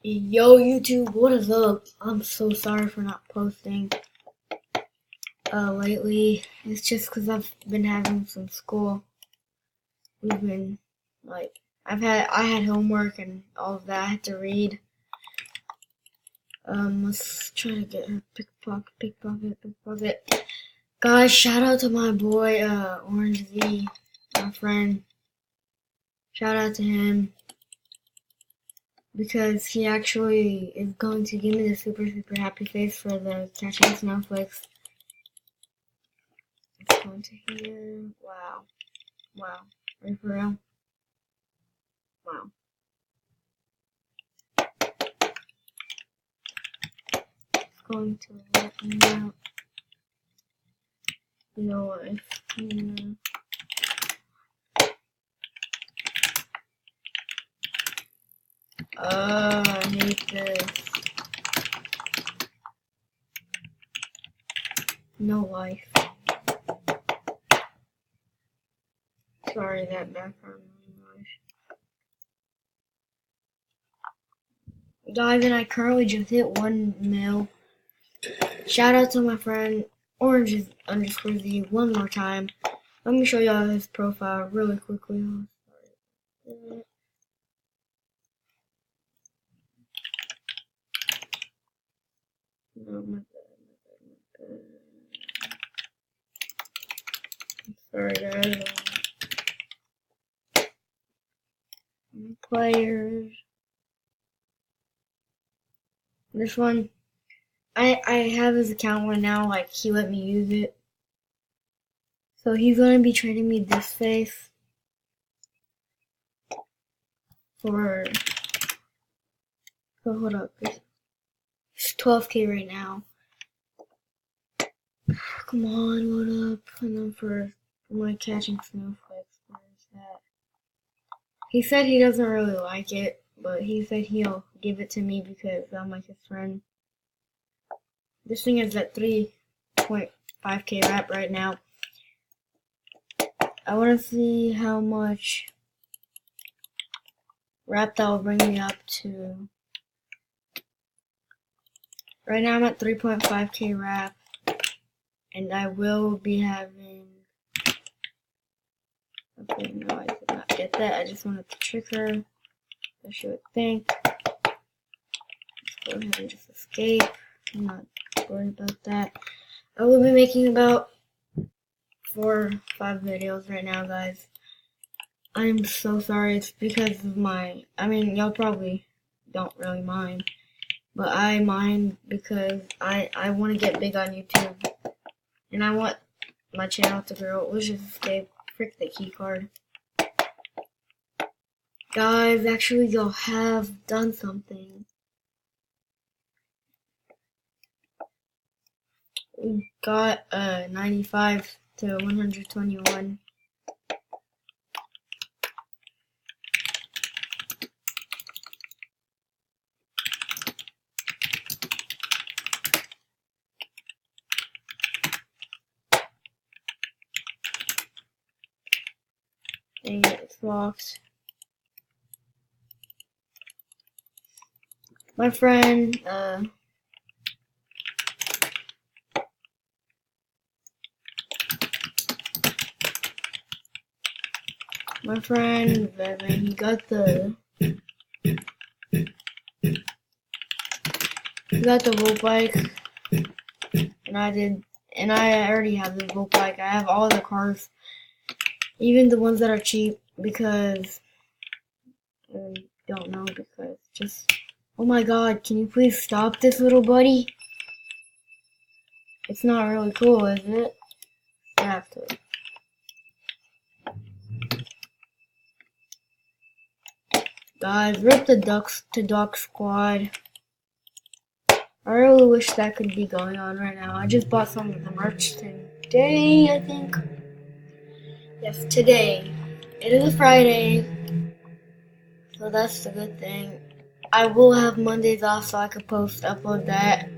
Yo YouTube, what is up? I'm so sorry for not posting lately. It's just because I've been having some school. We've been I had homework and all of that I had to read. Let's try to get her pickpocket. Guys, shout out to my boy Orange Z, my friend. Shout out to him. Because he actually is going to give me the super happy face for the catching snowflakes. It's going to here. Wow. Are you for real? Wow. It's going to let me out. You know what? I hate this. No life. Sorry, that background noise. Guys, and I currently just hit 1 mil. Shout out to my friend Orange_Z one more time. Let me show y'all his profile really quickly. No, my bad. Sorry guys. Players. This one, I have his account right now. Like he let me use it. So he's gonna be trading me this face for. So hold up. It's 12K right now. Come on, load up. And then for my catching snowflakes, where is that? He said he doesn't really like it, but he said he'll give it to me because I'm like his friend. This thing is at 3.5K wrap right now. I want to see how much wrap that will bring me up to. Right now I'm at 3.5K wrap, and I will be having. Okay, no, I did not get that. I just wanted to trick her. So she would think. Let's go ahead and just escape. I'm not worried about that. I will be making about 4 or 5 videos right now, guys. I'm so sorry. It's because of y'all probably don't really mind. But I mind because I want to get big on YouTube. And I want my channel to grow. Let's just escape. Frick the key card. Guys, actually y'all have done something. We got 95 to 121. Dang it, it's locked. My friend, Bevan, he got the Volt bike, and I already have the Volt bike. I have all the cars, even the ones that are cheap, because I don't know, because just, oh my god, can you please stop this little buddy? It's not really cool, is it? I have to. Guys, rip the Ducks to Duck Squad. I really wish that could be going on right now. I just bought some of the merch today, I think. Yes, today. It is a Friday, so that's the good thing. I will have Mondays off so I could upload that.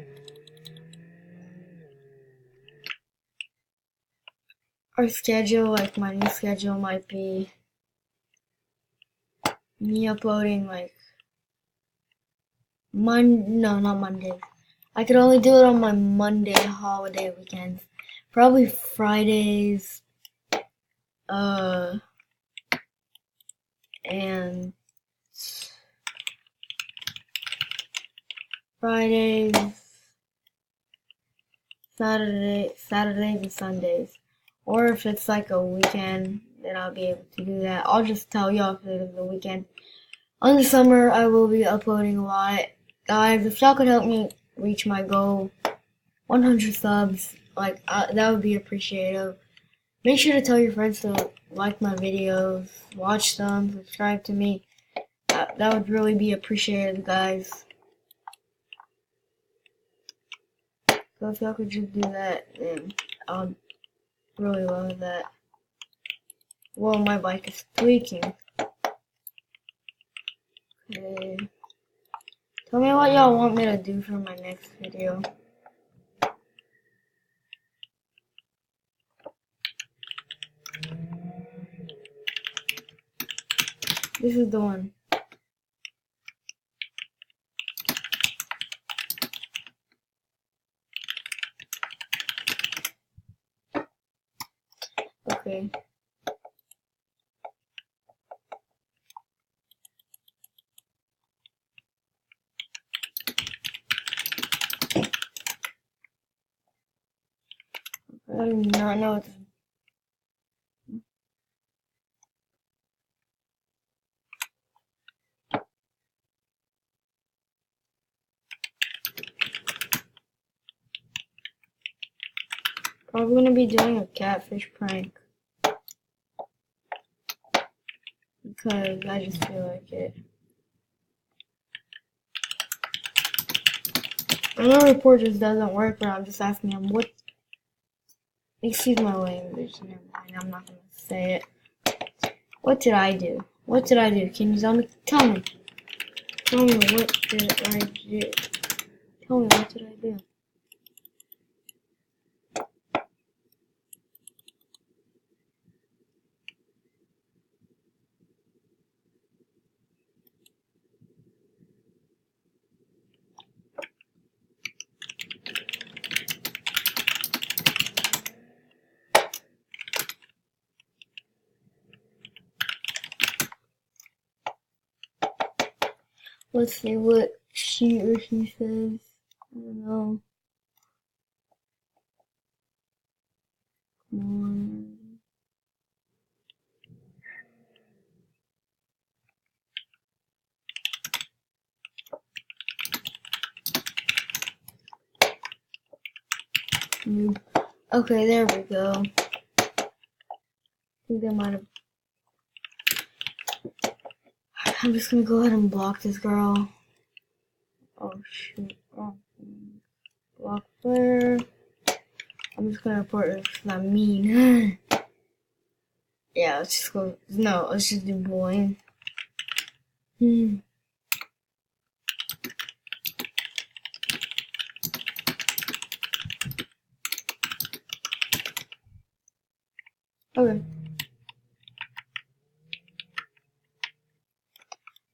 Our schedule, like my new schedule, might be me uploading like No, not Mondays. I could only do it on my Monday holiday weekends. Probably Fridays, and Fridays, Saturdays and Sundays. Or if it's like a weekend, then I'll be able to do that. I'll just tell y'all if it is a weekend. On the summer, I will be uploading a lot. Guys, if y'all could help me reach my goal, 100 subs, like, that would be appreciative. Make sure to tell your friends to like my videos, watch them, subscribe to me. That would really be appreciated, guys. So if y'all could just do that, then I'll really love that. Whoa, my bike is tweaking. Okay. Tell me what y'all want me to do for my next video. This is the one. Okay. I do not know what this is. Probably gonna be doing a catfish prank. Because I just feel like it. I know report just doesn't work, but I'm just asking him what. Excuse my language, never mind, I'm not gonna say it. What did I do? What did I do? Can you tell me? Tell me. Tell me what did I do? Tell me what did I do? Let's see what she or he says. I don't know. Come on. Okay, there we go. I think they might have. I'm just gonna go ahead and block this girl. Oh shoot. Oh. Block her. I'm just gonna report her because I'm mean. Yeah, let's just go. No, let's just do bullying. Okay.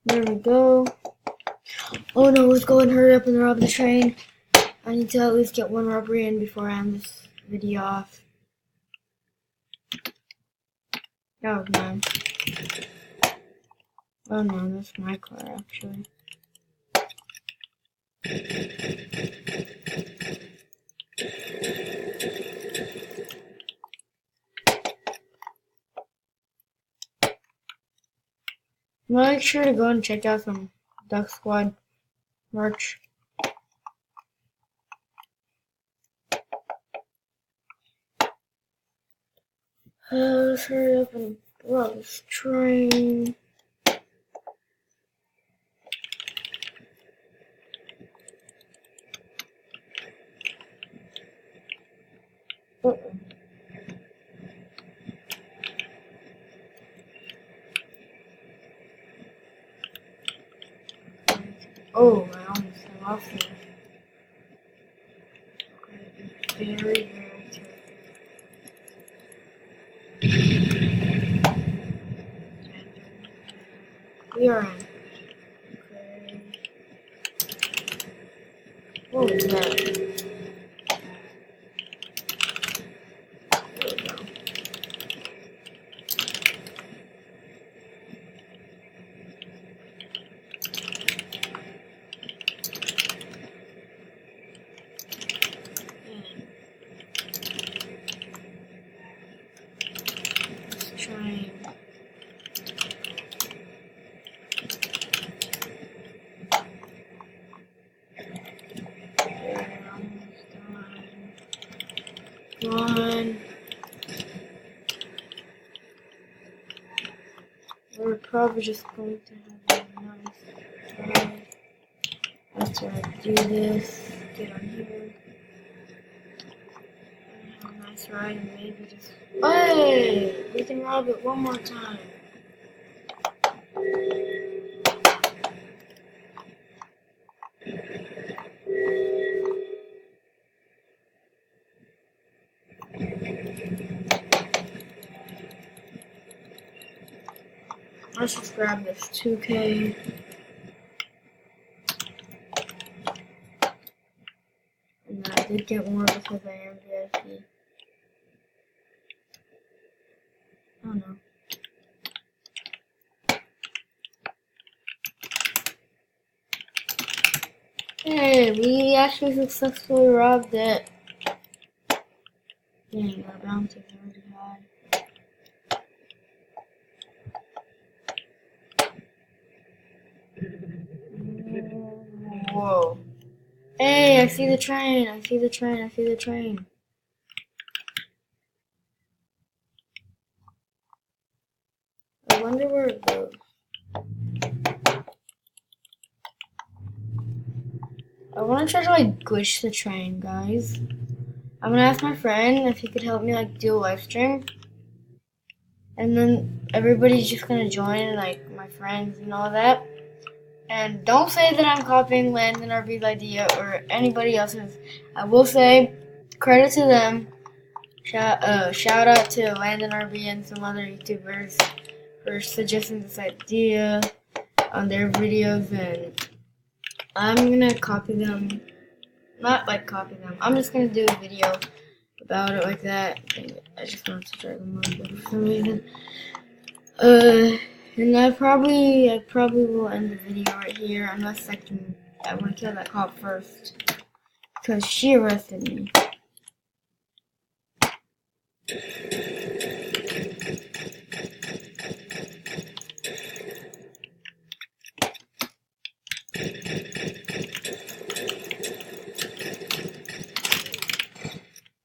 There we go. Oh no, let's go and hurry up and rob the train. I need to at least get one robbery in before I end this video off. That was mine. Oh no, that's my car actually. Make sure to go and check out some Duck Squad merch. Let's hurry up and rob this train. Oh, I almost fell off here. Very, very careful. We are in. Okay. What was that? There we go. Let's try and one. We're probably just going to have a nice ride. After I do this, get on here, and have a nice ride, and maybe just. Hey! We can rob it one more time. Let's just grab this 2K. And I did get more because I am VIP. Oh no. Hey, we actually successfully robbed it. Dang, our bounty is already high. Whoa. Hey, I see the train. I see the train. I see the train. I wonder where it goes. I want to try to like glitch the train, guys. I'm gonna ask my friend if he could help me like do a live stream. And then everybody's just gonna join, like my friends and all that. And don't say that I'm copying Landon RB's idea or anybody else's. I will say credit to them. Shout out to Landon RB and some other YouTubers for suggesting this idea on their videos, and I'm gonna copy them. Not like copy them. I'm just gonna do a video about it like that. Dang it, I just wanted to try them on for some reason. And I probably will end the video right here unless I want to kill that cop first because she arrested me.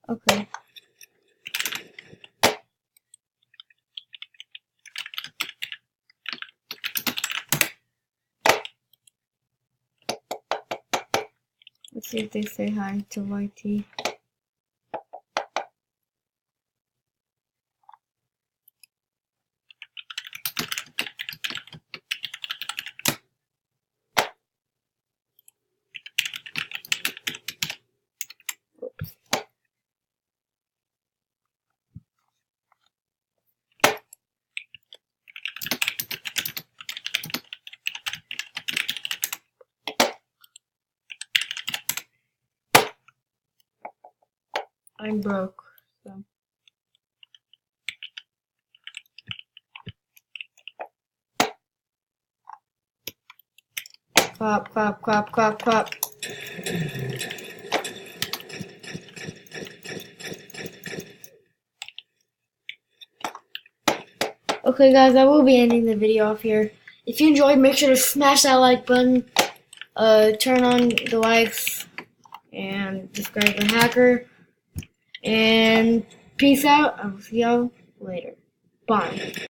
Okay. Let's see if they say hi to YT. Oops. I'm broke, so. Clap, clap, clap, clap, clap. Okay, guys, I will be ending the video off here. If you enjoyed, make sure to smash that like button, turn on the likes, and subscribe to Hacker. And peace out. I will see y'all later. Bye.